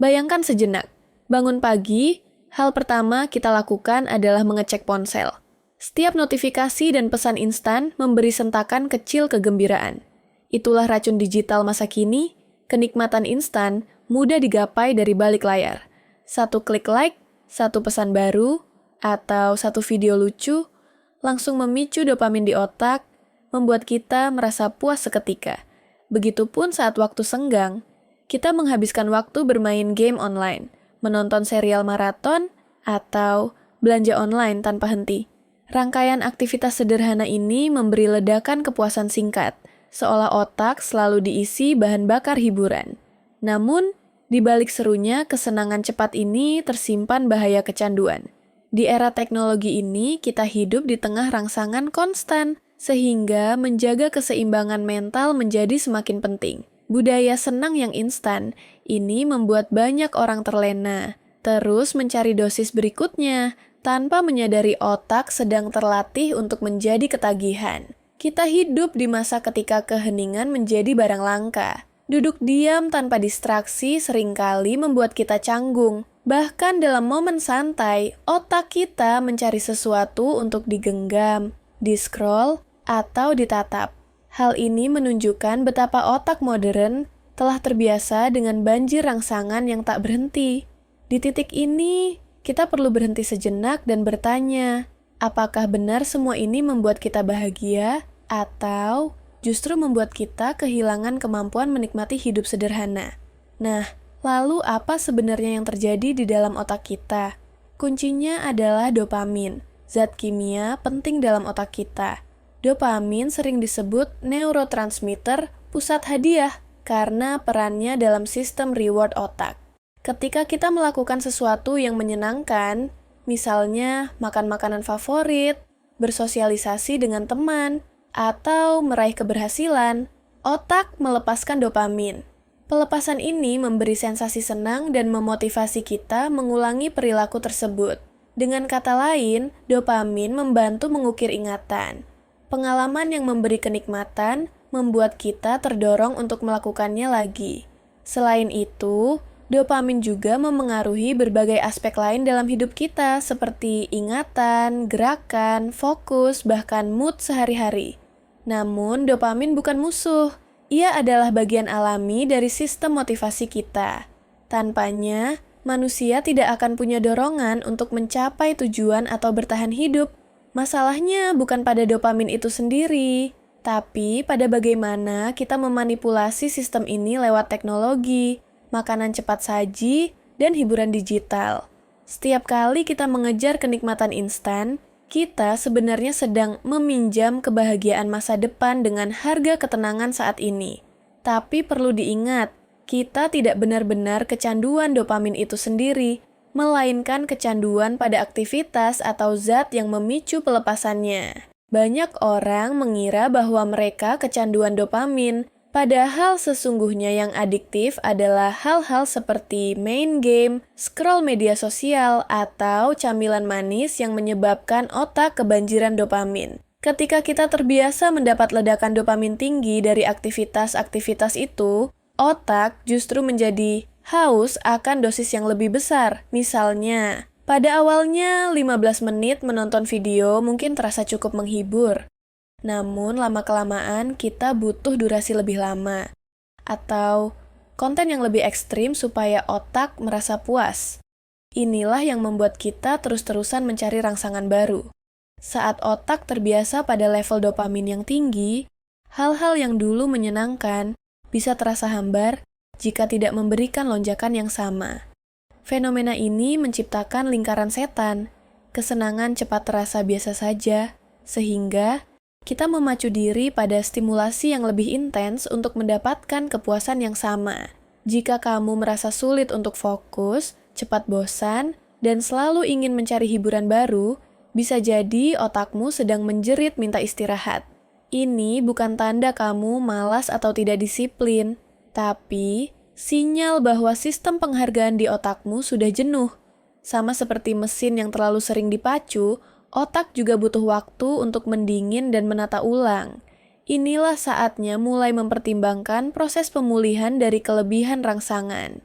Bayangkan sejenak, bangun pagi, hal pertama kita lakukan adalah mengecek ponsel. Setiap notifikasi dan pesan instan memberi sentakan kecil kegembiraan. Itulah racun digital masa kini, kenikmatan instan mudah digapai dari balik layar. Satu klik like, satu pesan baru, atau satu video lucu, langsung memicu dopamin di otak, membuat kita merasa puas seketika. Begitupun saat waktu senggang, kita menghabiskan waktu bermain game online, menonton serial maraton, atau belanja online tanpa henti. Rangkaian aktivitas sederhana ini memberi ledakan kepuasan singkat, seolah otak selalu diisi bahan bakar hiburan. Namun, di balik serunya kesenangan cepat ini tersimpan bahaya kecanduan. Di era teknologi ini, kita hidup di tengah rangsangan konstan, sehingga menjaga keseimbangan mental menjadi semakin penting. Budaya senang yang instan ini membuat banyak orang terlena, terus mencari dosis berikutnya, tanpa menyadari otak sedang terlatih untuk menjadi ketagihan. Kita hidup di masa ketika keheningan menjadi barang langka. Duduk diam tanpa distraksi seringkali membuat kita canggung. Bahkan dalam momen santai, otak kita mencari sesuatu untuk digenggam, di-scroll, atau ditatap. Hal ini menunjukkan betapa otak modern telah terbiasa dengan banjir rangsangan yang tak berhenti. Di titik ini, kita perlu berhenti sejenak dan bertanya, apakah benar semua ini membuat kita bahagia, atau justru membuat kita kehilangan kemampuan menikmati hidup sederhana? Nah, lalu apa sebenarnya yang terjadi di dalam otak kita? Kuncinya adalah dopamin, zat kimia penting dalam otak kita. Dopamin sering disebut neurotransmitter pusat hadiah karena perannya dalam sistem reward otak. Ketika kita melakukan sesuatu yang menyenangkan, misalnya makan makanan favorit, bersosialisasi dengan teman, atau meraih keberhasilan, otak melepaskan dopamin. Pelepasan ini memberi sensasi senang dan memotivasi kita mengulangi perilaku tersebut. Dengan kata lain, dopamin membantu mengukir ingatan. Pengalaman yang memberi kenikmatan membuat kita terdorong untuk melakukannya lagi. Selain itu, dopamin juga memengaruhi berbagai aspek lain dalam hidup kita seperti ingatan, gerakan, fokus, bahkan mood sehari-hari. Namun, dopamin bukan musuh. Ia adalah bagian alami dari sistem motivasi kita. Tanpanya, manusia tidak akan punya dorongan untuk mencapai tujuan atau bertahan hidup. Masalahnya bukan pada dopamin itu sendiri, tapi pada bagaimana kita memanipulasi sistem ini lewat teknologi, makanan cepat saji, dan hiburan digital. Setiap kali kita mengejar kenikmatan instan, kita sebenarnya sedang meminjam kebahagiaan masa depan dengan harga ketenangan saat ini. Tapi perlu diingat, kita tidak benar-benar kecanduan dopamin itu sendiri, melainkan kecanduan pada aktivitas atau zat yang memicu pelepasannya. Banyak orang mengira bahwa mereka kecanduan dopamin, padahal sesungguhnya yang adiktif adalah hal-hal seperti main game, scroll media sosial, atau camilan manis yang menyebabkan otak kebanjiran dopamin. Ketika kita terbiasa mendapat ledakan dopamin tinggi dari aktivitas-aktivitas itu, otak justru menjadi haus akan dosis yang lebih besar. Misalnya, pada awalnya 15 menit menonton video mungkin terasa cukup menghibur. Namun lama-kelamaan kita butuh durasi lebih lama. Atau konten yang lebih ekstrim supaya otak merasa puas. Inilah yang membuat kita terus-terusan mencari rangsangan baru. Saat otak terbiasa pada level dopamin yang tinggi, hal-hal yang dulu menyenangkan bisa terasa hambar jika tidak memberikan lonjakan yang sama. Fenomena ini menciptakan lingkaran setan. Kesenangan cepat terasa biasa saja, sehingga kita memacu diri pada stimulasi yang lebih intens untuk mendapatkan kepuasan yang sama. Jika kamu merasa sulit untuk fokus, cepat bosan, dan selalu ingin mencari hiburan baru, bisa jadi otakmu sedang menjerit minta istirahat. Ini bukan tanda kamu malas atau tidak disiplin, tapi sinyal bahwa sistem penghargaan di otakmu sudah jenuh. Sama seperti mesin yang terlalu sering dipacu, otak juga butuh waktu untuk mendingin dan menata ulang. Inilah saatnya mulai mempertimbangkan proses pemulihan dari kelebihan rangsangan.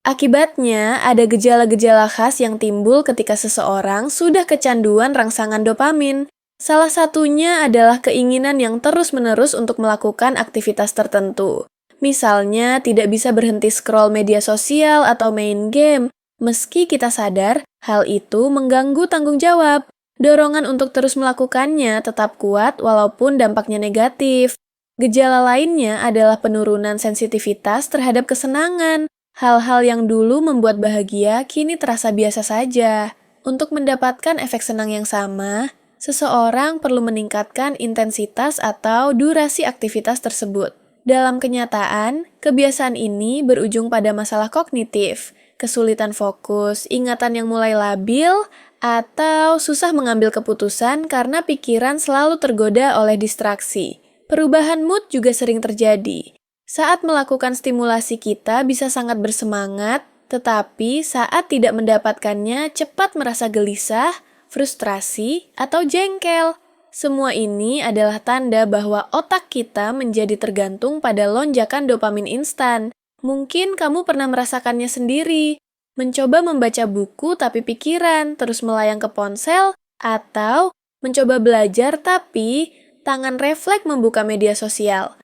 Akibatnya, ada gejala-gejala khas yang timbul ketika seseorang sudah kecanduan rangsangan dopamin. Salah satunya adalah keinginan yang terus-menerus untuk melakukan aktivitas tertentu. Misalnya, tidak bisa berhenti scroll media sosial atau main game. Meski kita sadar, hal itu mengganggu tanggung jawab. Dorongan untuk terus melakukannya tetap kuat walaupun dampaknya negatif. Gejala lainnya adalah penurunan sensitivitas terhadap kesenangan. Hal-hal yang dulu membuat bahagia kini terasa biasa saja. Untuk mendapatkan efek senang yang sama, seseorang perlu meningkatkan intensitas atau durasi aktivitas tersebut. Dalam kenyataan, kebiasaan ini berujung pada masalah kognitif, kesulitan fokus, ingatan yang mulai labil, atau susah mengambil keputusan karena pikiran selalu tergoda oleh distraksi. Perubahan mood juga sering terjadi. Saat melakukan stimulasi kita bisa sangat bersemangat, tetapi saat tidak mendapatkannya cepat merasa gelisah, frustrasi, atau jengkel. Semua ini adalah tanda bahwa otak kita menjadi tergantung pada lonjakan dopamin instan. Mungkin kamu pernah merasakannya sendiri. Mencoba membaca buku tapi pikiran terus melayang ke ponsel, atau mencoba belajar tapi tangan refleks membuka media sosial.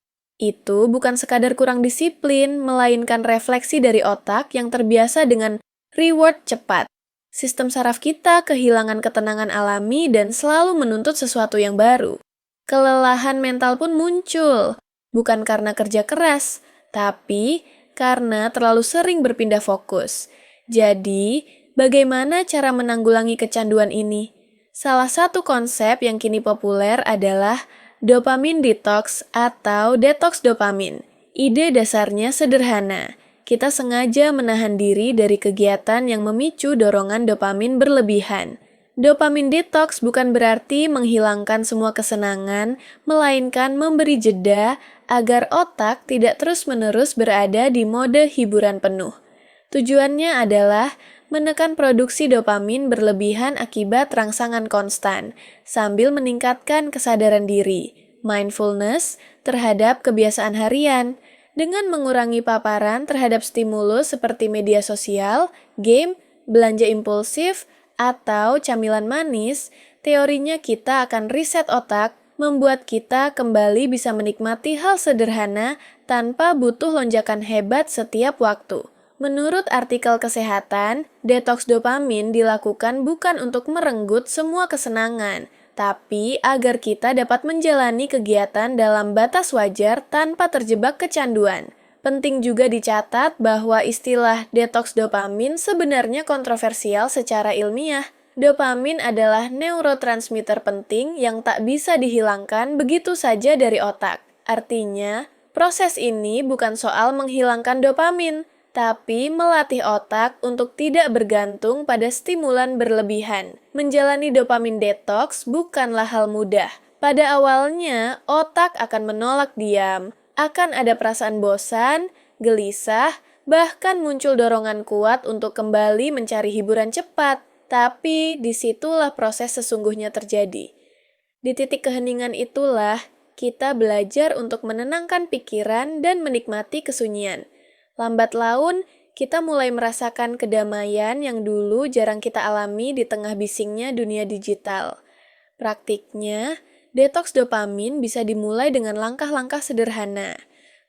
Itu bukan sekadar kurang disiplin, melainkan refleksi dari otak yang terbiasa dengan reward cepat. Sistem saraf kita kehilangan ketenangan alami dan selalu menuntut sesuatu yang baru. Kelelahan mental pun muncul, bukan karena kerja keras, tapi karena terlalu sering berpindah fokus. Jadi, bagaimana cara menanggulangi kecanduan ini? Salah satu konsep yang kini populer adalah dopamin detox atau detox dopamin. Ide dasarnya sederhana. Kita sengaja menahan diri dari kegiatan yang memicu dorongan dopamin berlebihan. Dopamin detox bukan berarti menghilangkan semua kesenangan, melainkan memberi jeda agar otak tidak terus-menerus berada di mode hiburan penuh. Tujuannya adalah menekan produksi dopamin berlebihan akibat rangsangan konstan, sambil meningkatkan kesadaran diri, mindfulness, terhadap kebiasaan harian. Dengan mengurangi paparan terhadap stimulus seperti media sosial, game, belanja impulsif, atau camilan manis, teorinya kita akan riset otak, membuat kita kembali bisa menikmati hal sederhana tanpa butuh lonjakan hebat setiap waktu. Menurut artikel kesehatan, detoks dopamin dilakukan bukan untuk merenggut semua kesenangan, tapi agar kita dapat menjalani kegiatan dalam batas wajar tanpa terjebak kecanduan. Penting juga dicatat bahwa istilah detoks dopamin sebenarnya kontroversial secara ilmiah. Dopamin adalah neurotransmitter penting yang tak bisa dihilangkan begitu saja dari otak. Artinya, proses ini bukan soal menghilangkan dopamin, tapi melatih otak untuk tidak bergantung pada stimulan berlebihan. Menjalani dopamin detox bukanlah hal mudah. Pada awalnya, otak akan menolak diam, akan ada perasaan bosan, gelisah, bahkan muncul dorongan kuat untuk kembali mencari hiburan cepat. Tapi disitulah proses sesungguhnya terjadi. Di titik keheningan itulah, kita belajar untuk menenangkan pikiran dan menikmati kesunyian. Lambat laun, kita mulai merasakan kedamaian yang dulu jarang kita alami di tengah bisingnya dunia digital. Praktiknya, detoks dopamin bisa dimulai dengan langkah-langkah sederhana.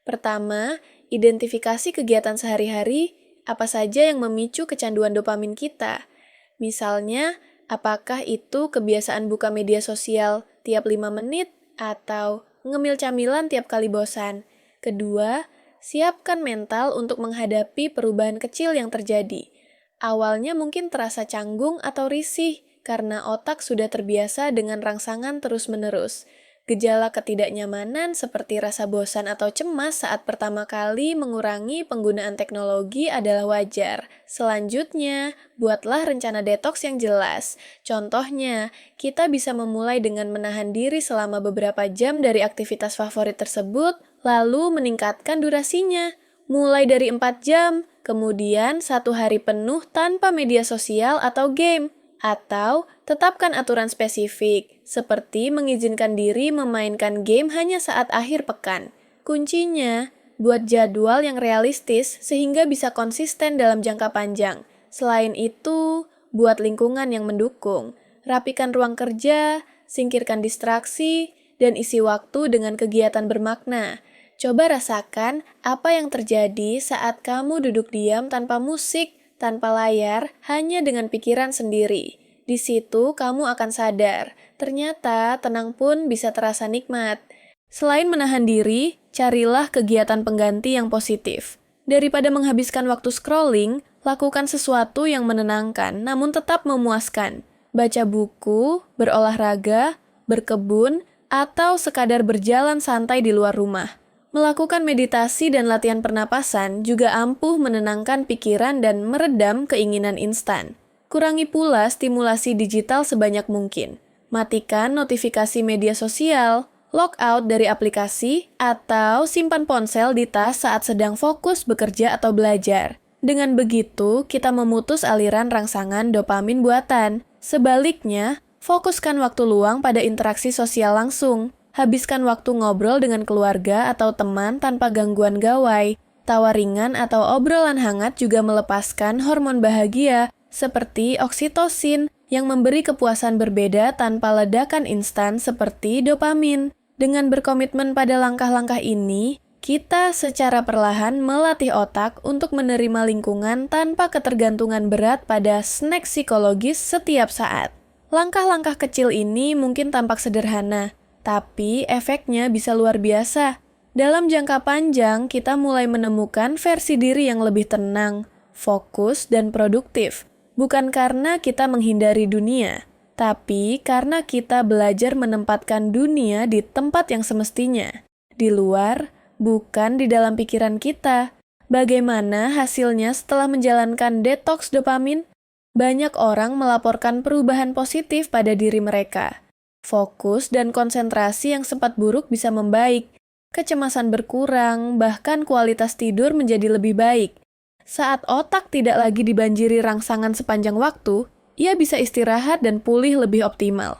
Pertama, identifikasi kegiatan sehari-hari, apa saja yang memicu kecanduan dopamin kita. Misalnya, apakah itu kebiasaan buka media sosial tiap 5 menit atau ngemil camilan tiap kali bosan. Kedua, siapkan mental untuk menghadapi perubahan kecil yang terjadi. Awalnya mungkin terasa canggung atau risih karena otak sudah terbiasa dengan rangsangan terus-menerus. Gejala ketidaknyamanan seperti rasa bosan atau cemas saat pertama kali mengurangi penggunaan teknologi adalah wajar. Selanjutnya, buatlah rencana detoks yang jelas. Contohnya, kita bisa memulai dengan menahan diri selama beberapa jam dari aktivitas favorit tersebut, lalu meningkatkan durasinya. Mulai dari 4 jam, kemudian 1 hari penuh tanpa media sosial atau game. Atau tetapkan aturan spesifik, seperti mengizinkan diri memainkan game hanya saat akhir pekan. Kuncinya, buat jadwal yang realistis sehingga bisa konsisten dalam jangka panjang. Selain itu, buat lingkungan yang mendukung. Rapikan ruang kerja, singkirkan distraksi, dan isi waktu dengan kegiatan bermakna. Coba rasakan apa yang terjadi saat kamu duduk diam tanpa musik, tanpa layar, hanya dengan pikiran sendiri. Di situ kamu akan sadar, ternyata tenang pun bisa terasa nikmat. Selain menahan diri, carilah kegiatan pengganti yang positif. Daripada menghabiskan waktu scrolling, lakukan sesuatu yang menenangkan namun tetap memuaskan. Baca buku, berolahraga, berkebun, atau sekadar berjalan santai di luar rumah. Melakukan meditasi dan latihan pernapasan juga ampuh menenangkan pikiran dan meredam keinginan instan. Kurangi pula stimulasi digital sebanyak mungkin. Matikan notifikasi media sosial, log out dari aplikasi, atau simpan ponsel di tas saat sedang fokus bekerja atau belajar. Dengan begitu, kita memutus aliran rangsangan dopamin buatan. Sebaliknya, fokuskan waktu luang pada interaksi sosial langsung. Habiskan waktu ngobrol dengan keluarga atau teman tanpa gangguan gawai. Tawa ringan atau obrolan hangat juga melepaskan hormon bahagia seperti oksitosin yang memberi kepuasan berbeda tanpa ledakan instan seperti dopamin. Dengan berkomitmen pada langkah-langkah ini, kita secara perlahan melatih otak untuk menerima lingkungan tanpa ketergantungan berat pada snack psikologis setiap saat. Langkah-langkah kecil ini mungkin tampak sederhana, tapi efeknya bisa luar biasa. Dalam jangka panjang, kita mulai menemukan versi diri yang lebih tenang, fokus, dan produktif. Bukan karena kita menghindari dunia, tapi karena kita belajar menempatkan dunia di tempat yang semestinya. Di luar, bukan di dalam pikiran kita. Bagaimana hasilnya setelah menjalankan detox dopamin? Banyak orang melaporkan perubahan positif pada diri mereka. Fokus dan konsentrasi yang sempat buruk bisa membaik, kecemasan berkurang, bahkan kualitas tidur menjadi lebih baik. Saat otak tidak lagi dibanjiri rangsangan sepanjang waktu, ia bisa istirahat dan pulih lebih optimal.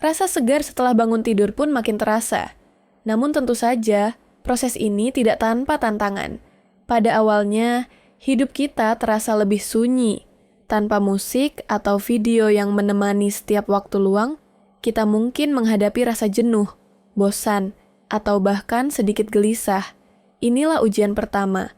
Rasa segar setelah bangun tidur pun makin terasa. Namun tentu saja, proses ini tidak tanpa tantangan. Pada awalnya, hidup kita terasa lebih sunyi. Tanpa musik atau video yang menemani setiap waktu luang, kita mungkin menghadapi rasa jenuh, bosan, atau bahkan sedikit gelisah. Inilah ujian pertama.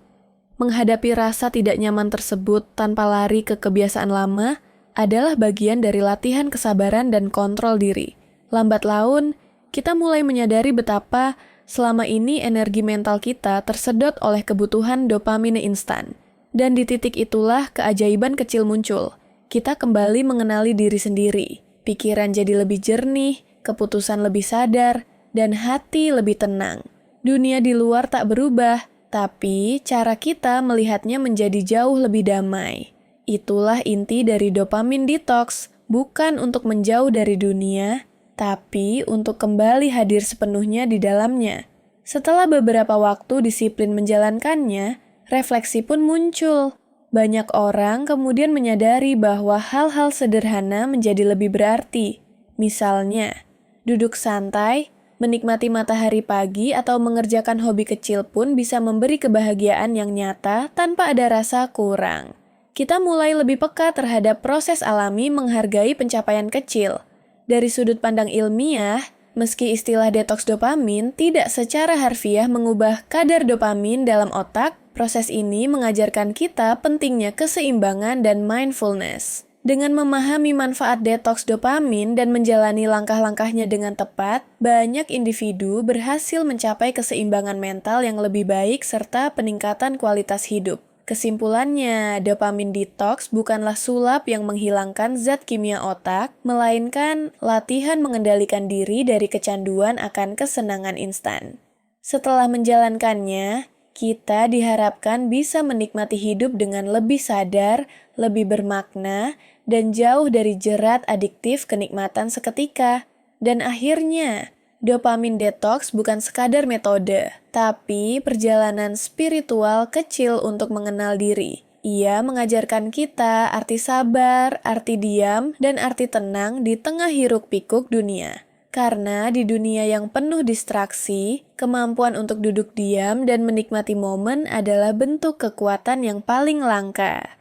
Menghadapi rasa tidak nyaman tersebut tanpa lari ke kebiasaan lama adalah bagian dari latihan kesabaran dan kontrol diri. Lambat laun, kita mulai menyadari betapa selama ini energi mental kita tersedot oleh kebutuhan dopamine instan. Dan di titik itulah keajaiban kecil muncul. Kita kembali mengenali diri sendiri. Pikiran jadi lebih jernih, keputusan lebih sadar, dan hati lebih tenang. Dunia di luar tak berubah, tapi cara kita melihatnya menjadi jauh lebih damai. Itulah inti dari dopamin detox, bukan untuk menjauh dari dunia, tapi untuk kembali hadir sepenuhnya di dalamnya. Setelah beberapa waktu disiplin menjalankannya, refleksi pun muncul. Banyak orang kemudian menyadari bahwa hal-hal sederhana menjadi lebih berarti. Misalnya, duduk santai, menikmati matahari pagi, atau mengerjakan hobi kecil pun bisa memberi kebahagiaan yang nyata tanpa ada rasa kurang. Kita mulai lebih peka terhadap proses alami menghargai pencapaian kecil. Dari sudut pandang ilmiah, meski istilah detox dopamin tidak secara harfiah mengubah kadar dopamin dalam otak, proses ini mengajarkan kita pentingnya keseimbangan dan mindfulness. Dengan memahami manfaat detox dopamin dan menjalani langkah-langkahnya dengan tepat, banyak individu berhasil mencapai keseimbangan mental yang lebih baik serta peningkatan kualitas hidup. Kesimpulannya, dopamin detox bukanlah sulap yang menghilangkan zat kimia otak, melainkan latihan mengendalikan diri dari kecanduan akan kesenangan instan. Setelah menjalankannya, kita diharapkan bisa menikmati hidup dengan lebih sadar, lebih bermakna, dan jauh dari jerat adiktif kenikmatan seketika. Dan akhirnya, dopamin detox bukan sekadar metode, tapi perjalanan spiritual kecil untuk mengenal diri. Ia mengajarkan kita arti sabar, arti diam, dan arti tenang di tengah hiruk-pikuk dunia. Karena di dunia yang penuh distraksi, kemampuan untuk duduk diam dan menikmati momen adalah bentuk kekuatan yang paling langka.